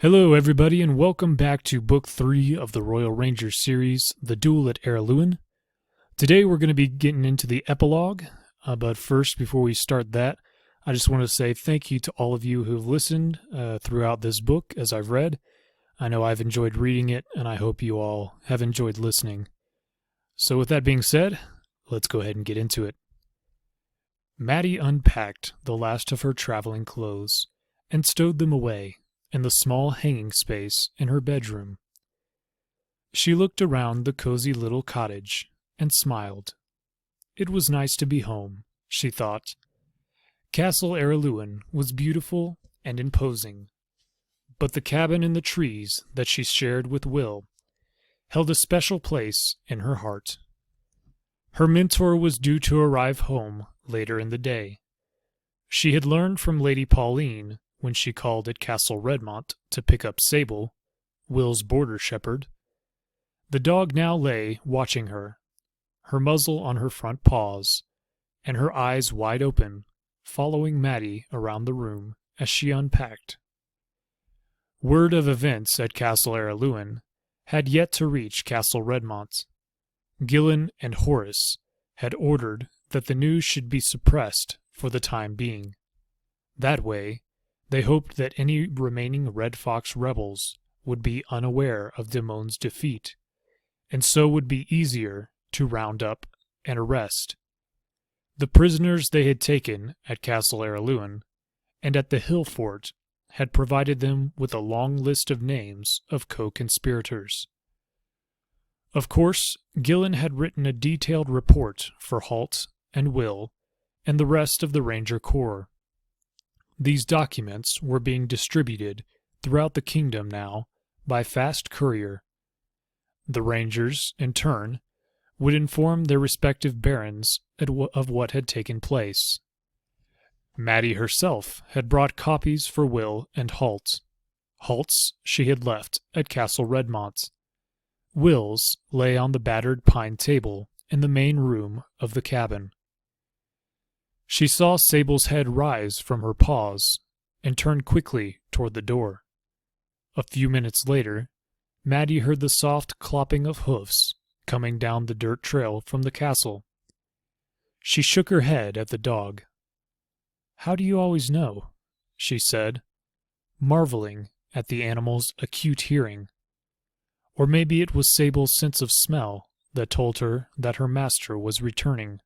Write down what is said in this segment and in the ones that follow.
Hello, everybody, and welcome back to Book 3 of the Royal Rangers series, The Duel at Araluen. Today we're going to be getting into the epilogue, but first, before we start that, I just want to say thank you to all of you who have listened throughout this book as I've read. I know I've enjoyed reading it, and I hope you all have enjoyed listening. So with that being said, let's go ahead and get into it. Maddie unpacked the last of her traveling clothes and stowed them away in the small hanging space in her bedroom. She looked around the cozy little cottage and smiled. It was nice to be home, she thought. Castle Araluen was beautiful and imposing, but the cabin in the trees that she shared with Will held a special place in her heart. Her mentor was due to arrive home later in the day. She had learned from Lady Pauline when she called at Castle Redmont to pick up Sable, Will's border shepherd. The dog now lay watching her muzzle on her front paws, and her eyes wide open, following Maddie around the room as she unpacked. Word of events at Castle Araluen had yet to reach Castle Redmont. Gillen and Horace had ordered that the news should be suppressed for the time being. That way, they hoped that any remaining Red Fox rebels would be unaware of Damon's defeat, and so would be easier to round up and arrest. The prisoners they had taken at Castle Araluen and at the hill fort had provided them with a long list of names of co-conspirators. Of course, Gillen had written a detailed report for Halt and Will and the rest of the Ranger Corps. These documents were being distributed throughout the kingdom now by fast courier. The Rangers, in turn, would inform their respective barons of what had taken place. Maddie herself had brought copies for Will and Halt. Halt's she had left at Castle Redmont. Will's lay on the battered pine table in the main room of the cabin. She saw Sable's head rise from her paws and turn quickly toward the door. A few minutes later, Maddie heard the soft clopping of hoofs coming down the dirt trail from the castle. She shook her head at the dog. "How do you always know?" she said, marveling at the animal's acute hearing. Or maybe it was Sable's sense of smell that told her that her master was returning.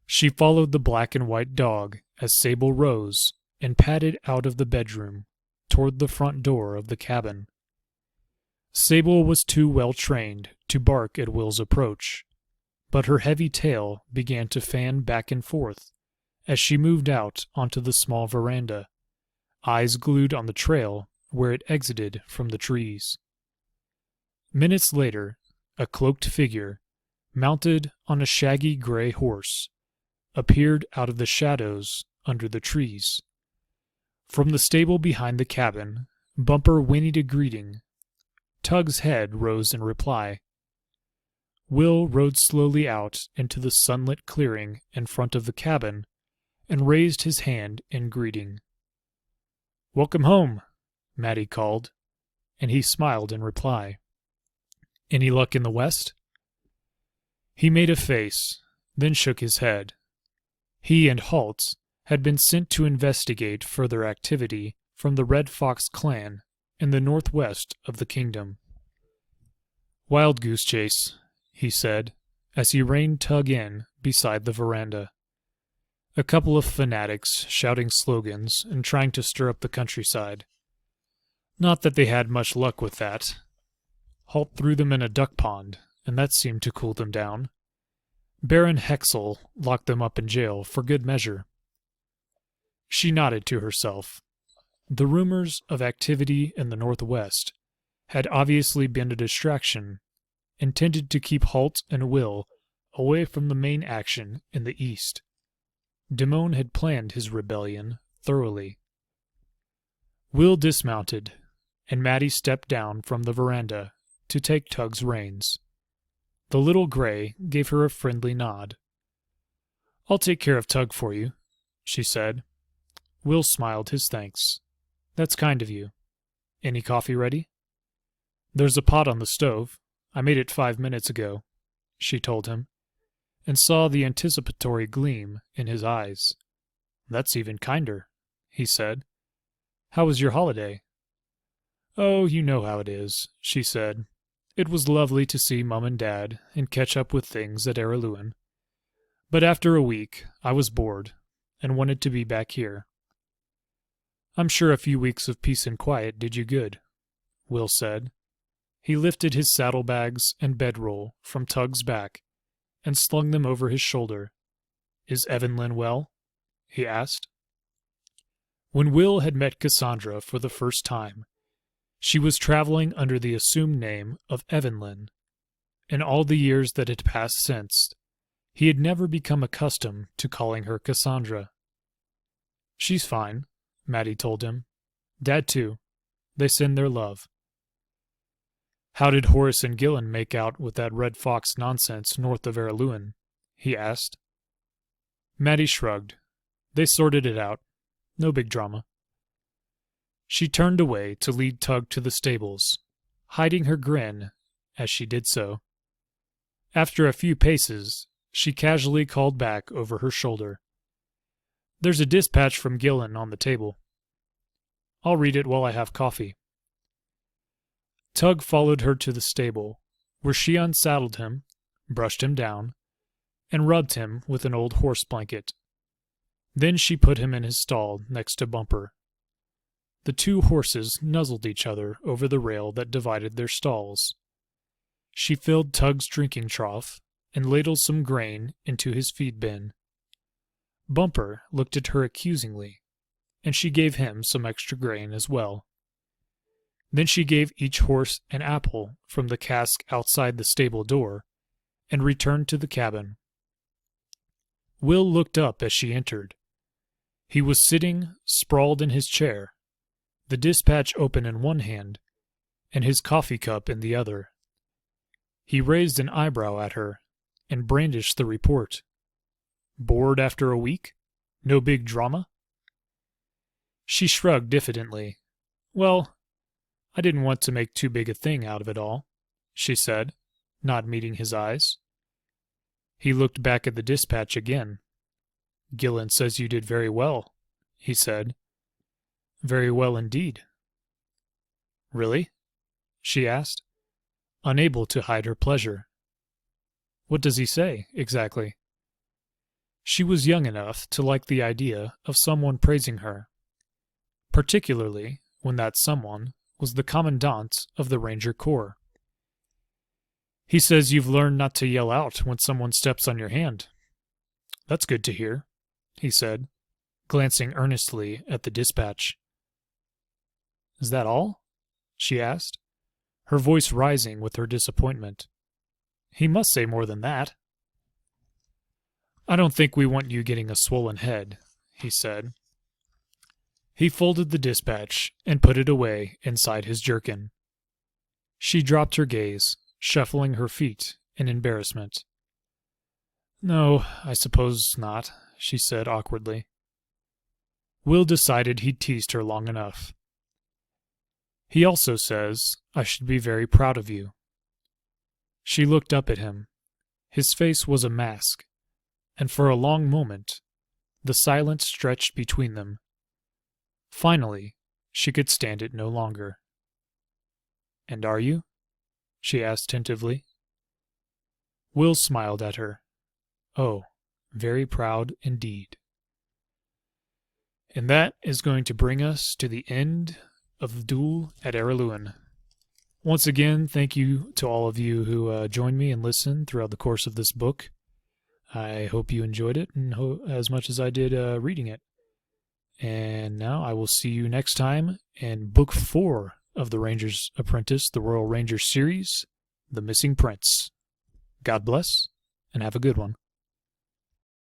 She followed the black and white dog as Sable rose and padded out of the bedroom toward the front door of the cabin. Sable was too well trained to bark at Will's approach, but her heavy tail began to fan back and forth as she moved out onto the small veranda, eyes glued on the trail where it exited from the trees. Minutes later, a cloaked figure, mounted on a shaggy gray horse, appeared out of the shadows under the trees. From the stable behind the cabin, Bumper whinnied a greeting. Tug's head rose in reply. Will rode slowly out into the sunlit clearing in front of the cabin and raised his hand in greeting. "Welcome home," Maddie called, and he smiled in reply. "Any luck in the west?" He made a face, then shook his head. He and Halt had been sent to investigate further activity from the Red Fox clan in the northwest of the kingdom. "Wild goose chase," he said, as he reined Tug in beside the veranda. "A couple of fanatics shouting slogans and trying to stir up the countryside. Not that they had much luck with that. Halt threw them in a duck pond, and that seemed to cool them down. Baron Hexel locked them up in jail for good measure." She nodded to herself. The rumors of activity in the northwest had obviously been a distraction, intended to keep Halt and Will away from the main action in the east. Damon had planned his rebellion thoroughly. Will dismounted, and Maddie stepped down from the veranda to take Tug's reins. The little gray gave her a friendly nod. "I'll take care of Tug for you," she said. Will smiled his thanks. "That's kind of you. Any coffee ready? There's a pot on the stove. I made it 5 minutes ago, she told him, and saw the anticipatory gleam in his eyes. That's even kinder, he said. How was your holiday? Oh, you know how it is, she said. It was lovely to see Mum and Dad and catch up with things at Araluen. But after a week, I was bored and wanted to be back here. I'm sure a few weeks of peace and quiet did you good, Will said. He lifted his saddlebags and bedroll from Tug's back and slung them over his shoulder. Is Evelyn well? He asked. When Will had met Cassandra for the first time, she was traveling under the assumed name of Evelyn. In all the years that had passed since, he had never become accustomed to calling her Cassandra. She's fine, Maddie told him. Dad, too. They send their love. How did Horace and Gillen make out with that Red Fox nonsense north of Araluen? He asked. Maddie shrugged. They sorted it out. No big drama. She turned away to lead Tug to the stables, hiding her grin as she did so. After a few paces, she casually called back over her shoulder. There's a dispatch from Gillen on the table. I'll read it while I have coffee. Tug followed her to the stable, where she unsaddled him, brushed him down, and rubbed him with an old horse blanket. Then she put him in his stall next to Bumper. The two horses nuzzled each other over the rail that divided their stalls. She filled Tug's drinking trough and ladled some grain into his feed bin. Bumper looked at her accusingly, and she gave him some extra grain as well. Then she gave each horse an apple from the cask outside the stable door and returned to the cabin. Will looked up as she entered. He was sitting sprawled in his chair, the dispatch open in one hand and his coffee cup in the other. He raised an eyebrow at her and brandished the report. Bored after a week? No big drama? She shrugged diffidently. Well, I didn't want to make too big a thing out of it all, she said, not meeting his eyes. He looked back at the dispatch again. Gillen says you did very well, he said. Very well indeed. Really? She asked, unable to hide her pleasure. What does he say, exactly? She was young enough to like the idea of someone praising her, particularly when that someone was the commandant of the Ranger Corps. He says you've learned not to yell out when someone steps on your hand. That's good to hear, he said, glancing earnestly at the dispatch. Is that all? She asked, her voice rising with her disappointment. He must say more than that. I don't think we want you getting a swollen head, he said. He folded the dispatch and put it away inside his jerkin. She dropped her gaze, shuffling her feet in embarrassment. No, I suppose not, she said awkwardly. Will decided he'd teased her long enough. He also says I should be very proud of you. She looked up at him. His face was a mask, and for a long moment the silence stretched between them. Finally, she could stand it no longer. And are you? She asked tentatively. Will smiled at her. Oh, very proud indeed. And that is going to bring us to the end of the Duel at Araluen. Once again, thank you to all of you who joined me and listened throughout the course of this book. I hope you enjoyed it and as much as I did reading it. And now I will see you next time in Book 4 of The Ranger's Apprentice, the Royal Ranger series, The Missing Prince. God bless, and have a good one.